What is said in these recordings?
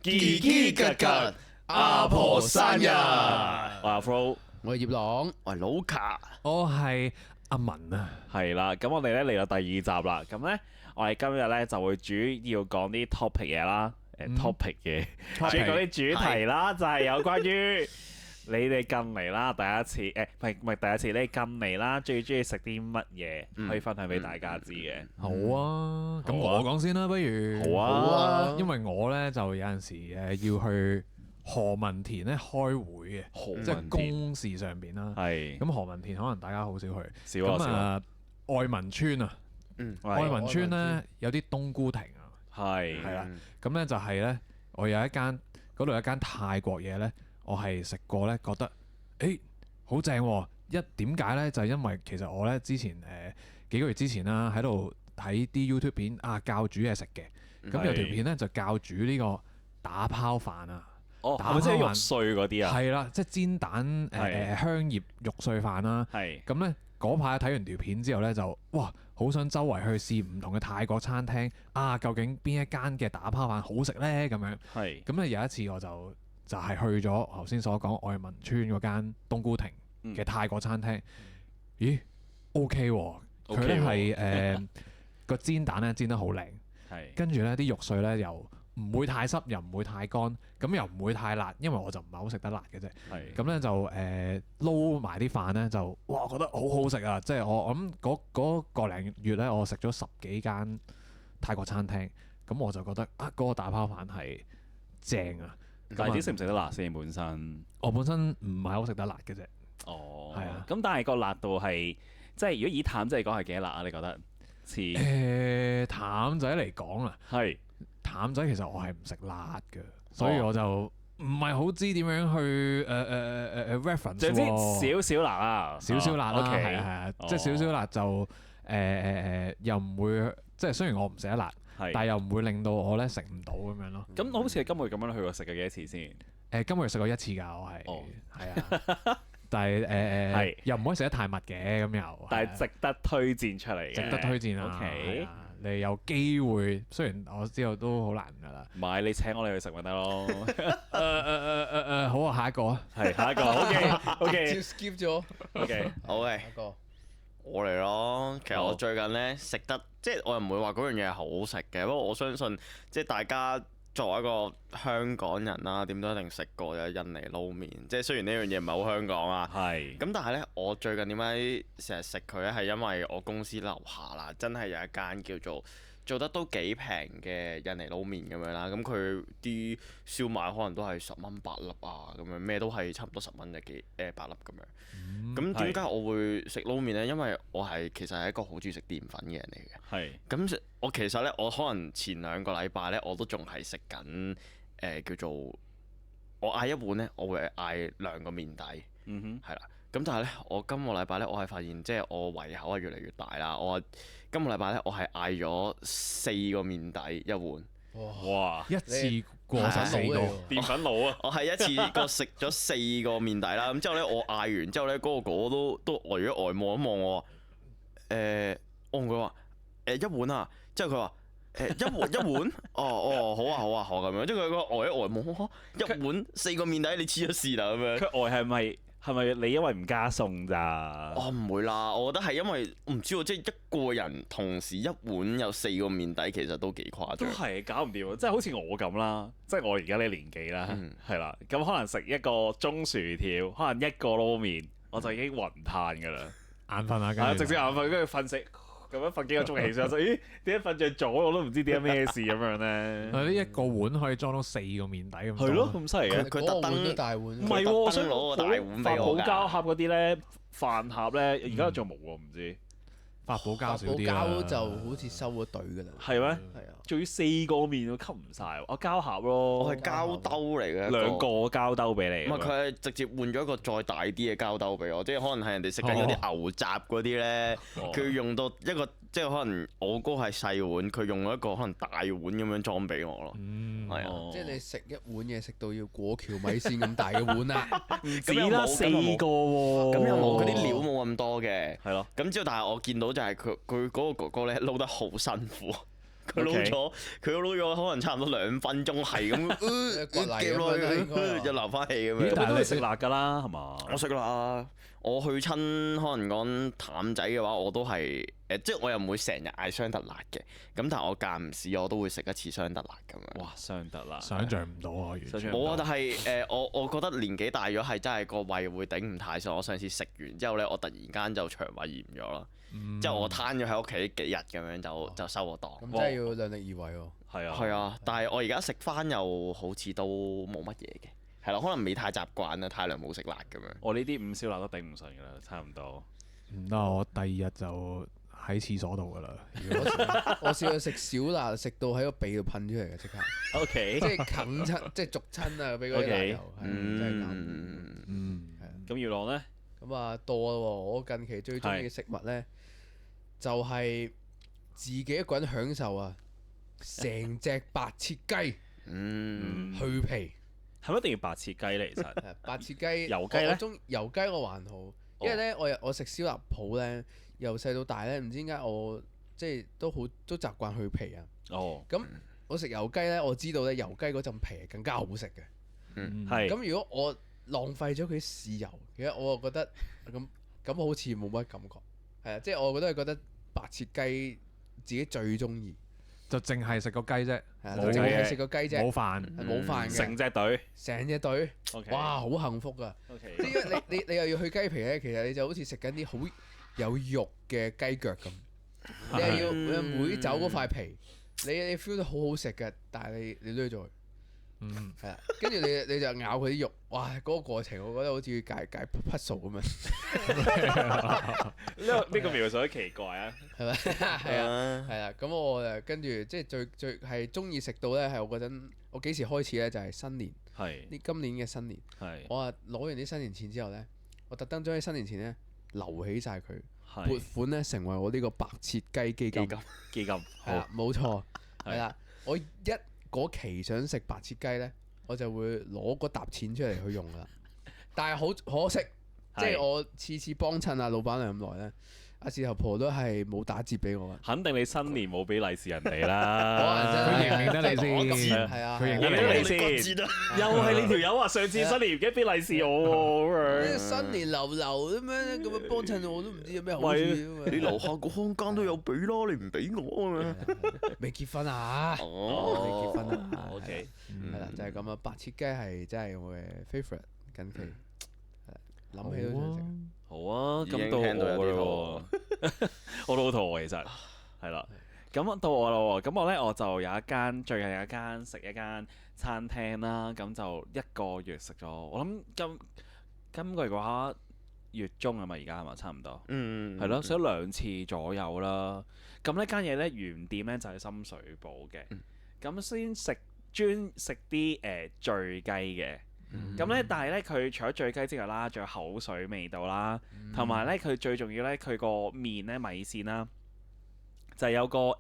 嘰嘰格格，阿婆生日。我阿 Flo，我係葉朗，我係老卡，我係阿文啊，係啦，咁我哋咧嚟到第二集啦。咁咧，我哋今日咧就會主要講啲 topic 嘢啦，topic 嘅，主要講啲主題啦，就係有關於你哋近嚟啦，第一次唔係第一次，你哋近嚟啦，最中意食啲乜嘢，可以分享俾大家知嘅。好啊，咁我講先啦，不如好啊，因為我咧就有陣時要去何文田咧開會嘅，即係公事上邊啦。係咁何文田可能大家好少去，少啊，愛民村啊，愛民村咧有啲冬菇亭啊，係啦，咁咧就係咧，我有一間嗰度有一間泰國嘢咧。我係食過咧，覺得好正喎！點解咧？就係因為其實我咧之前幾個月之前啦，喺度睇啲 YouTube 片啊，教煮嘢食嘅。咁有條片咧就教煮呢個打拋飯啊。哦，係咪即係肉碎嗰啲啊？係啦，即係煎蛋香葉肉碎飯啦。係。咁咧嗰排睇完條片之後咧，就哇好想周圍去試唔同嘅泰國餐廳啊！究竟邊一間嘅打拋飯好食咧？咁樣。係。咁咧有一次我就係去咗頭先所講愛民村嗰間冬菇亭嘅泰國餐廳，咦 OK 喎，佢咧係個煎蛋咧煎得好靚，跟住咧啲肉碎咧又唔會太濕，又唔會太乾，咁又唔會太辣，因為我就唔係好食得辣嘅啫。咁咧就撈埋啲飯咧就哇覺得好好食啊！即係我諗嗰個零月咧，我食咗10幾間泰國餐廳，咁我就覺得啊嗰個打拋飯係正啊！但係啲食唔食得辣先本身？我本身唔係好食得辣嘅啫。哦，係啊。咁但係個辣度係即係如果以淡仔嚟講係幾辣啊？你覺得？淡仔嚟講啊，係淡仔其實我係唔食辣嘅，所以我就唔係好知點樣去reference。總之少少辣啊，少少辣啦，係啊，即係少少辣就又唔會，即係雖然我唔食得辣。但係又唔會令到我咧食唔到咁樣咯。咁好似係今個月咁樣去過食過幾多次先？今個月食過1次㗎，我係。係啊。但係又唔可以食得太密嘅咁又。但係值得推薦出嚟嘅。值得推薦啊！ OK，你有機會，雖然我知道都好難㗎啦。唔係你請我哋去食咪得咯。好啊，下一個啊。係下一個。OK。skip 咗。OK。好嘅。下一個。我嚟咯，其實我最近咧食得，即係我又唔會話嗰樣嘢係好食嘅，不過我相信即係大家作為一個香港人啦，點都一定食過有印尼撈麵，即係雖然呢樣嘢唔係好香港啊，係，咁但係咧我最近點解成日食佢咧？係因為我公司樓下啦，真係有一間叫做做得都幾平嘅印尼撈麵咁樣啦，咁佢啲燒賣可能都係10蚊8粒啊，咁樣咩都係差唔多10蚊8粒咁樣。咁點解我會食撈麵呢？因為我其實係一個好中意食澱粉嘅人嚟嘅。係。咁我其實呢，我可能前2個禮拜呢，我都仲係食緊叫做我嗌一碗呢，我會嗌2個麵底。係啦。咁但係咧，我今個禮拜咧，我係發現即係我胃口係越嚟越大啦。我今個禮拜咧，我係嗌咗4個麵底一碗。哇！一次過食4個澱粉佬啊！我係一次過食咗4個麵底啦。咁之後咧，我嗌完之後咧，嗰個都呆咗呆望一望我。我同佢話一碗啊。之後佢話一碗。哦好啊好咁樣。即係佢個呆一呆望一碗4個麵底，你黐咗線啦咁樣。佢呆係咪你因為唔加餸咋？我唔會啦，我覺得係因為我唔知喎，即係一個人同時一碗有4個麵底，其實都幾誇張。都係搞唔掂喎，即係好似我咁啦，即係我而家呢年紀啦，係啦，咁可能食一個中薯條，可能一個撈麵，我就已經暈攤㗎啦，眼瞓啊，跟住直接眼瞓，跟住瞓醒。咁樣瞓幾個鐘起身，咦？點解瞓着咗？我都唔知點解咩事咁樣咧。呢一個碗可以裝到4個麵底咁。係咯，咁犀利嘅。佢特登大碗。唔係喎，我想攞個大碗俾我㗎。法寶膠盒嗰啲咧，飯盒咧，而家仲冇喎，唔知。發泡膠少啲發泡膠就好似收咗隊㗎啦。係咩？係啊。仲要4個麵都吸唔晒喎。我膠盒咯。我係膠兜嚟嘅。2個膠兜俾你。唔係，佢係直接換咗一個再大啲嘅膠兜俾我，即係可能係人哋食緊嗰啲牛雜嗰啲咧，佢用到一個即係可能我嗰個係細碗，佢用咗一個可能大碗咁樣裝俾我咯。係啊。即係你食一碗嘢食到要過橋米線咁大嘅碗啊！只啦4個喎。咁又冇，嗰啲料冇咁多嘅。係咯。咁之後但係我見到就係佢嗰個哥哥咧撈得好辛苦。佢撈咗，可能差唔多2分鐘，係咁夾落去，就流翻氣咁樣。咁都係食辣㗎啦，係嘛？我食辣，我去親可能講譚仔嘅話，我都係即係我又唔會成日嗌雙特辣嘅。咁但係我間唔時我都會食一次雙特辣咁樣。哇！雙特辣，想像唔到啊，完全冇啊！但係我覺得年紀大咗係真係個胃會頂唔太順。我上次食完之後咧，我突然間就腸胃炎咗啦。之後我攤咗喺屋企幾日咁樣就收個檔。咁真係要量力而為喎。係啊。係啊，但係我而家食翻又好似都冇乜嘢嘅。係啦，可能未太習慣啦，太耐冇食辣咁樣。我呢啲5燒辣都頂唔順㗎啦，差唔多。唔得，我第2日就喺廁所度㗎啦。我試過食小辣，食到喺個鼻度噴出嚟嘅即刻。O K。即係啃親，即係逐親啊！俾嗰啲辣油，係真係搞。係啊。咁要浪咧？咁啊到啦喎！我近期最中意嘅食物咧，就係自己一個人享受啊！成隻白切雞，去皮。係咪一定要白切雞咧？其實白切雞，油雞咧？我中油雞我還好，因為咧我食燒臘鋪咧，由細到大咧，唔知點解我即係都習慣去皮啊。哦。咁我食油雞咧，我知道咧油雞嗰陣皮係更加好食嘅。係。咁如果我浪費咗佢豉油，其實我覺得咁好似冇乜感覺。係啊，即係我覺得白切雞自己最中意。就淨係食個雞啫，淨係食個雞啫，冇飯，冇飯嘅，成隻隊，成隻隊，哇，好幸福噶！即係你又要去雞皮咧，其實你就好似食緊啲好有肉嘅雞腳咁，你係要每走嗰塊皮，你 feel 到好好食嘅，但係你攣咗佢，係啊，跟住你就咬佢啲肉，哇！嗰個過程我覺得好似解 puzzle 咁樣。呢個描述都奇怪啊，係咪？係啊，咁我誒跟住即係最係中意食到咧，係我嗰陣我幾時開始咧？就係新年，今年嘅新年，我話攞完啲新年錢之後咧，我特登將啲新年錢咧留起晒佢，撥款咧成為我呢個白切雞基金。基金係啦，冇錯，係啦，我嗰期想食白切雞咧，我就會攞嗰沓錢出嚟去用啦。但係好可惜，即係我次次幫襯阿老闆娘咁耐咧，阿事頭婆都係冇打折俾我。肯定你新年冇俾利是人哋啦。佢認唔認得你先？係啊，佢認得你先。又係你條友話上次新年唔記得俾利是我喎。新年流咁樣幫襯我都唔知有咩好處。你樓下個空間都有俾啦，你唔俾我啊嘛？未結婚啊？未結婚啊？OK，係啦，就係咁啊！白切雞係真係我嘅 favourite，近期諗起都想食。好啊，咁到我咯，我都好肚餓其實，係啦。咁到我咯，咁我咧我就最近有一間食一間餐廳啦，咁就1個月食咗，我諗今個月嘅話月中啊嘛，而家係咪差唔多？係咯，食咗2次左右啦。咁呢間嘢咧原店咧就喺深水埗嘅，咁先專食啲醉雞嘅。咁咧，但係咧，佢除咗醉雞之外啦，仲有口水味道啦，同埋咧，佢最重要咧，佢個麵咧米線啦，就係有個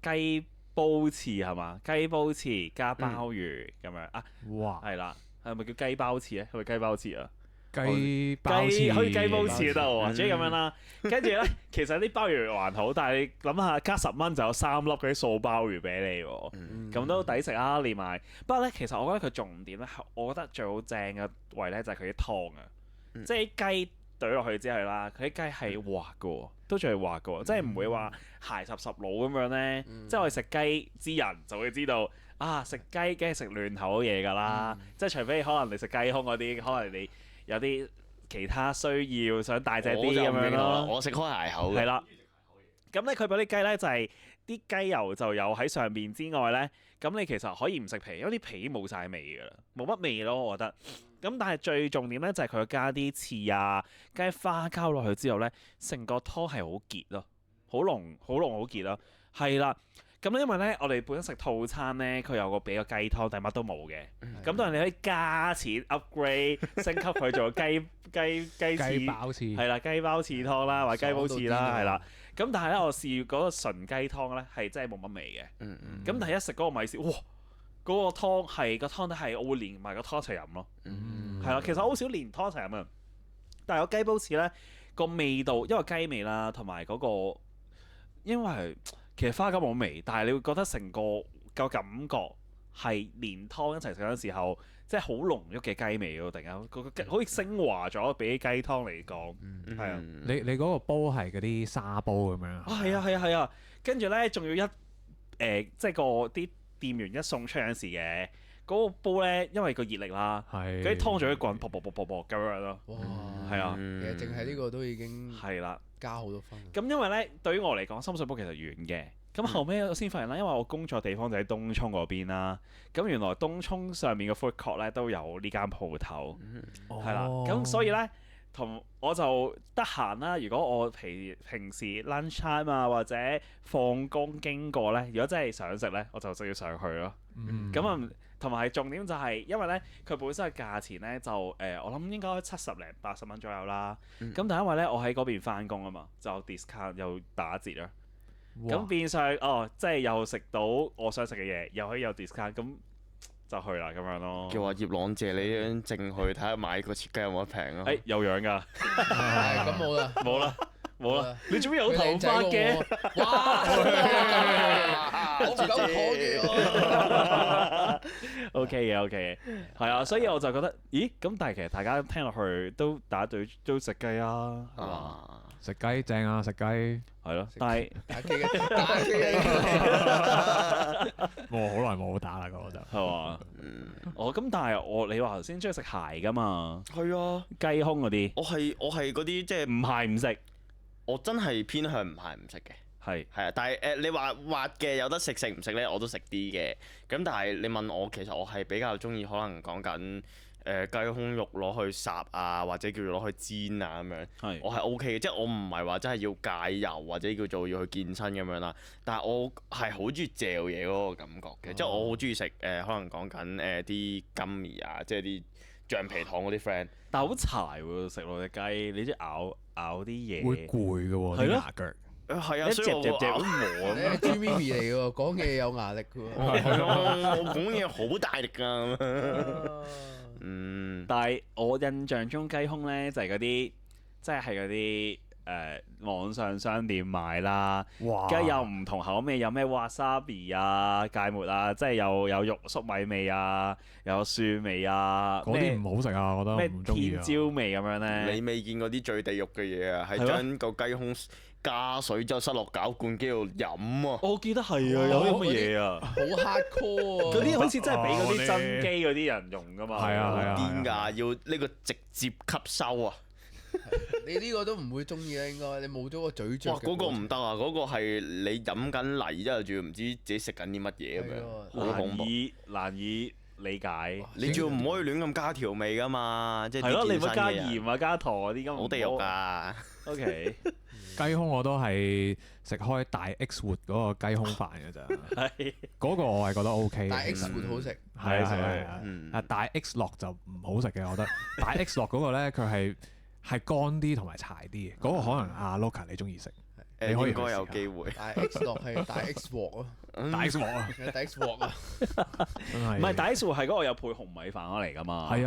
雞煲翅係嘛？雞煲翅加鮑魚咁樣啊！哇，係啦，係咪叫雞包翅咧？係咪雞包翅啊？雞包翅可以雞煲翅都得喎，即係咁樣啦。跟住咧，其實啲鮑魚還好，但係你諗下，加10蚊就有3粒嗰啲素鮑魚俾你喎，咁都抵食啊！連埋，不過咧，其實我覺得佢重點咧，我覺得最好正嘅位咧就係佢啲湯啊，即係啲雞懟落去之後啦，佢啲雞係滑嘅喎，都仲係滑嘅喎，即係唔會話鞋濕濕腦咁樣咧。即係我哋食雞之人就會知道啊，食雞梗係食嫩口嘢㗎啦，即係除非可能你食雞胸嗰啲，可能你有啲其他需要想大隻啲咁樣咯。我食開鞋口嘅。係啦。咁咧佢嗰啲雞咧就係啲雞油就有喺上邊之外咧，咁你其實可以唔食皮，因為啲皮冇晒味㗎啦，冇乜味咯，我覺得。咁但係最重點咧就係佢加啲翅啊，加啲花膠落去之後咧，成個湯係好結咯，好濃好結咯，係啦。咁因為咧，我哋本身食套餐咧，佢有個俾個雞湯，但係乜都冇嘅。咁當然你可以加錢 upgrade 升級佢做雞包翅，係啦，雞包翅湯啦，或者雞煲翅啦，係啦。咁但係咧，我試嗰個純雞湯咧，係真係冇乜味嘅。咁但係一食嗰個米線，哇！嗰個湯個湯底係我會連埋個湯一齊飲咯。係啦，其實我好少連湯一齊飲啊。但係個雞煲翅咧個味道，因為雞味啦，同埋嗰個因為其實花甲冇味，但係你會覺得成個感覺係連湯一齊食嗰陣時候，即係好濃郁嘅雞味喎！突然間好似升華咗，比起雞湯嚟講，係啊。你嗰個煲係嗰啲沙煲咁樣啊？係啊，跟住咧仲要即係啲店員一送出嗰陣時嘅嗰個煲咧，因為個熱力啦，嗰啲湯仲要滾，噗咁樣咯。哇！係啊，其實淨係呢個都已經係啦，加好多分。咁因為咧，對於我嚟講，深水埗其實遠嘅。咁後尾我先發現啦，因為我工作地方就喺東涌嗰邊啦。咁原來東涌上面嘅 food court 咧都有呢間鋪頭，係啦。咁所以咧，我就得閒啦。如果我平時 lunch time 啊或者放工經過咧，如果真係想食咧，我就要上去咯。咁啊，同埋重點就係因為咧，佢本身嘅價錢咧就我諗應該70零80蚊左右啦。咁但係因為咧我喺嗰邊翻工啊嘛，就 discount 又打折啦。咁變相即係又食到我想食嘅嘢，又可以有 discount，咁就去啦咁樣咯。叫話葉朗借你張證去睇下買個設計有冇得平啊？有樣㗎。咁冇啦。你做咩有頭髮嘅？哇！我唔敢講嘢。OK 嘅，係啊，所以我就覺得，咦？咁但係其實大家聽落去都打對都食雞啊，係嘛？食雞正啊，食雞係咯，但係打機嘅，我好耐冇打啦，嗰個就係嘛？咁但係你話頭先中意食鞋㗎嘛？係啊，雞胸嗰啲。我係嗰啲即係唔鞋唔食。我真係偏向唔鞋唔食嘅。係啊，但係你話滑嘅有得食食唔食咧，我都食啲嘅。咁但係你問我，其實我係比較中意可能講緊雞胸肉攞去烚啊，或者叫做攞去煎啊咁樣。我係 OK 嘅，即係我唔係話真係要戒油或者叫做要去健身咁樣啦。但係我係好中意嚼嘢嗰個感覺嘅，即係我好中意食可能講緊啲金兒啊，即係啲橡皮糖嗰啲 friend。但係好柴喎，食落隻雞，你啲咬啲嘢會攰嘅喎，啲牙腳。係啊，所以我嚼都磨咁。豬咪咪嚟嘅喎，講嘢有牙力嘅喎。係咯，我講嘢好大力㗎。但係我印象中雞胸咧就係嗰啲，即係嗰啲網上商店買啦，跟住有唔同口味，有咩 wasabi 啊、芥末啊，即係有肉粟米味啊，有蒜味啊，嗰啲唔好食啊，我覺得咩唔中意啊。天椒味咁樣咧。你未見過啲最地獄嘅嘢啊？係將個雞胸加水之後塞落攪罐機度飲啊！我記得係啊，有啲乜嘢啊？好 hardcore 啊！嗰啲好似真係俾嗰啲真機嗰啲人用㗎嘛。係啊，癲㗎，要呢個直接吸收啊！你呢個都唔會中意啦，應該你冇咗個嘴嚼。哇！嗰個唔得啊！嗰個係你飲緊泥之後，仲要唔知自己食緊啲乜嘢咁樣，好恐怖。難以理解。你仲要唔可以亂咁加調味㗎嘛？即係係咯，你唔好加鹽啊、加糖嗰啲咁。好地獄㗎。OK。雞胸我都係食開大 X 活嗰個雞胸飯嘅咋，嗰個我係覺得 OK。大 X 活好食，係啊，大 X 落就唔好食嘅，我覺得。大 X 落嗰個咧，佢係乾啲同埋柴啲嘅，嗰個可能阿 Loka 你中意食，你可以應該有機會。大 X 落係大 X 鑊啊！大 X 鑊啊！大 X 鑊啊！唔係大 X 鑊係嗰個有配紅米飯攞嚟㗎嘛？係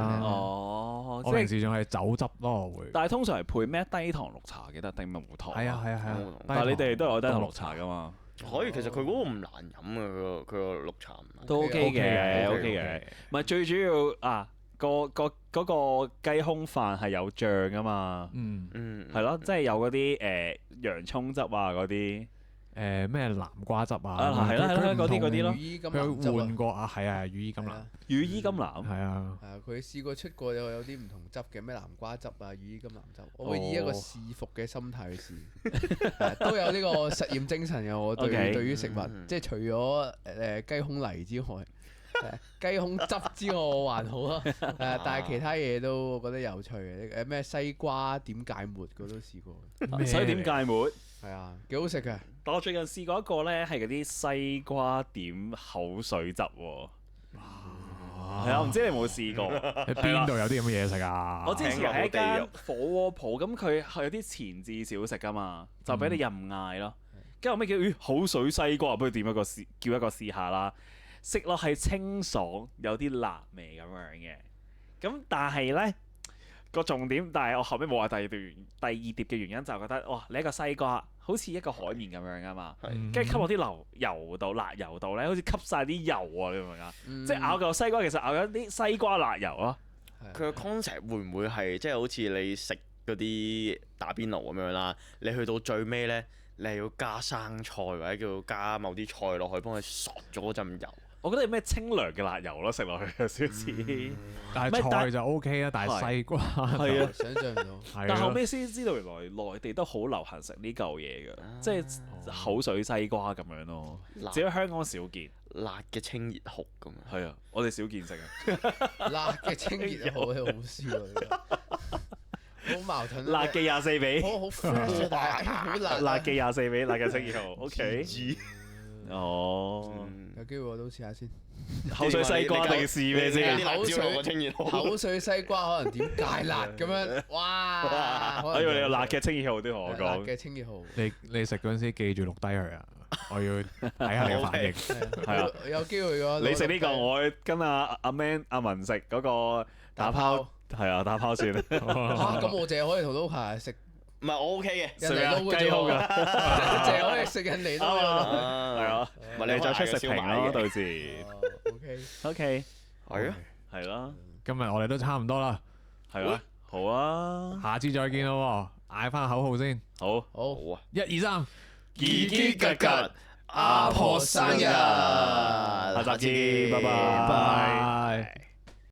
啊！哦，我平時仲係酒汁咯，會。但係通常係配咩低糖綠茶記得定冇糖？係啊！但係你哋都有低糖綠茶㗎嘛？可以，其實佢嗰個唔難飲啊，佢個綠茶都 OK 嘅，OK 嘅。唔係最主要啊，嗰個雞胸飯係有醬㗎嘛？係咯，即係有嗰啲洋葱汁啊嗰啲。咩南瓜汁啊？係啦，嗰啲咯。佢換過啊，係啊，羽衣甘藍。羽衣甘藍。係啊。係啊，佢試過出過有啲唔同汁嘅，咩南瓜汁啊、羽衣甘藍汁。我會以一個試服嘅心態去試，都有呢個實驗精神嘅。我對於食物，即係除咗雞胸泥之外，雞胸汁之外我還好啊。但係其他嘢都我覺得有趣嘅。咩西瓜點芥末我都試過。所以點芥末？係啊，幾好食嘅。但我最近試過一個咧，係嗰啲西瓜點口水汁喎。係啊，唔知你有冇試過？喺邊度有啲咁嘅嘢食啊？我之前喺一間火鍋鋪，咁佢係有啲前置小食噶嘛，就俾你任嗌咯。跟住後尾叫口水西瓜，不如點叫一個試下啦。食落係清爽，有啲辣味咁樣嘅。咁但係咧個重點，但係我後尾冇話第二碟嘅原因就係覺得，哇！你一個西瓜好似一個海綿咁樣噶嘛，係跟住吸落啲油度，辣油度咧，好似吸晒啲油啊！你明唔明啊？即係咬嚿西瓜，其實咬緊啲西瓜辣油啊！佢個 concept 會唔會係即係好似你食嗰啲打邊爐咁樣啦？你去到最尾咧，你係要加生菜或者叫加某啲菜落去幫佢索咗嗰陣油。我覺得係咩清涼嘅辣油咯，食落去有少少似。但係菜就 OK 啊，但係西瓜係啊，想像唔到。但後尾先知道原來內地都好流行食呢嚿嘢㗎，即係口水西瓜咁樣咯。只喺香港少見。辣嘅清熱酷咁樣。係啊，我哋少見食啊。辣嘅清熱好好笑啊！好矛盾啊！辣嘅24比，好 fresh 但係好辣。辣嘅24比，辣嘅清熱號。OK。哦。有機會我都試下先。口水西瓜定試咩先？口水西瓜可能點戒辣咁樣？哇！我以為你有辣嘅清熱號都同我講。辣嘅清熱號。你食嗰陣時記住錄低佢啊！我要睇下你嘅反應。係啊，有機會嘅。你食呢個，我跟阿 Man 阿文食嗰個打拋，係啊，打拋算啦。咁我淨係可以同到排食。唔係我 OK 嘅，人哋撈雞胸㗎，淨係可以食人哋撈㗎。係啊，咪你再出食評咯，到時。OK，係啊，係啦。今日我哋都差唔多啦，係啊，好啊，下次再見咯，嗌翻口號先。好，好啊，1、2、3，結結吉吉，阿婆生日，下集見，拜拜。